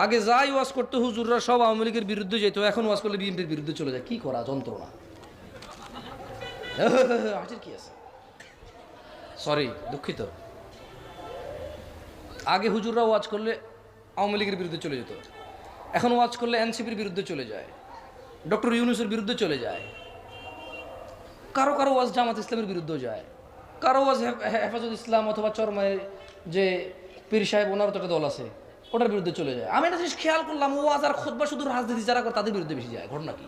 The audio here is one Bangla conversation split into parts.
আগে যাই ওয়াজ করতে হুজুররা সব আওয়ামী লীগের বিরুদ্ধে যেত, এখন ওয়াজ করলে বিএনপির বিরুদ্ধে চলে যায়। কি করা যন্ত্রণা। হাজির কি আছে, সরি দুঃখিত। আগে হুজুররা ওয়াজ করলে আওয়ামী লীগের বিরুদ্ধে চলে যেত, এখন ওয়াজ করলে এনসিপির বিরুদ্ধে চলে যায়, ডক্টর ইউনূসের বিরুদ্ধে চলে যায়, কারো কারো ওয়াজ জামাত ইসলামের বিরুদ্ধেও যায়, কারো ওয়াজ হেফাজত ইসলাম অথবা চরমায় যে পীর সাহেব ওনার তো একটা দল আছে ওটার বিরুদ্ধে চলে যায়। আমি একটা জিনিস খেয়াল করলাম, ওয়াজ আর খুতবা শুধু রাজনীতি যারা করে তাদের বিরুদ্ধে বেশি যায়। ঘটনা কি?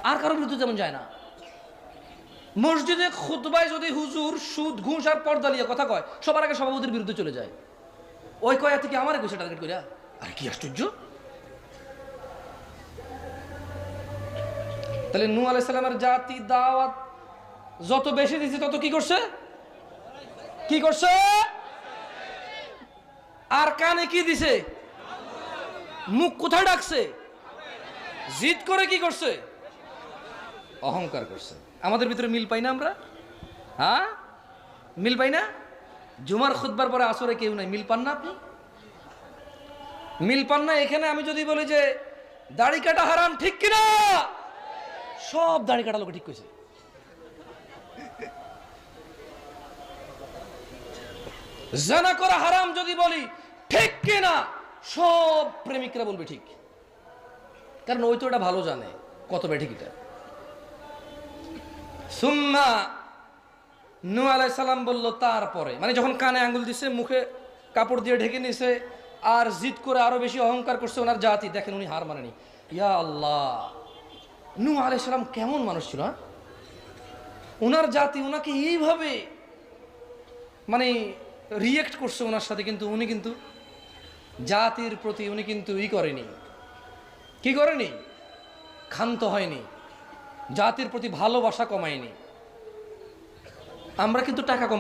আর কারোর বিরুদ্ধে যেমন যায় না। মসজিদে খুতবায় যদি হুজুর সুদ ঘুষ আর পর্দা নিয়ে কথা কয়, সবার আগে সভাপতির বিরুদ্ধে চলে যায়। ওই কয়া থেকে আমার কইছে টার্গেট করিয়া। আর কি আশ্চর্য! তাহলে নূহ আলাইহিস সালামের জাতি দাওয়াত যত বেশি দিচ্ছে তত কি করছে? কি করছে? আর কানে কি দিছে? মুখ কোথায় ডাকছে? জিদ করে কি করছে? অহংকার করছে। আমাদের ভিতরে মিল পাই না আমরা? হ্যাঁ, মিল পাই না? জুমার খুতবার পরে আসরে কেউ নাই, মিল পান না আপনি? মিল পান না? এখানে আমি যদি বলি যে দাড়ি কাটা হারাম, ঠিক কিনা? সব দাড়ি কাটা লোক ঠিক কইছে। জানা করা হারাম যদি বলি, ঠিক কিনা? সব প্রেমিকরা বলবে ঠিক, কারণ ওই তো এটা ভালো জানে কত বেঠিক এটা। সুম্মা নূহ আলাইহিস সালাম বলল, তারপরে মানে যখন কানে আঙ্গুল দিছে, মুখে কাপড় দিয়ে ঢেকে নিছে, আর জিদ করে আরো বেশি অহংকার করছে ওনার জাতি, দেখেন উনি হার মানেনি। ইয়া আল্লাহ, নূহ আলাইহিস সালাম কেমন মানুষ ছিল! ওনার জাতি ওনাকে এইভাবে মানে রিয়েক্ট করছে ওনার সাথে, কিন্তু উনি কিন্তু জাতির প্রতি উনি কিন্তু করেনি, কি করেনি? ক্ষান্ত হয়নি, জাতির প্রতি ভালোবাসা কমায়নি। আমরা কিন্তু টাকা কম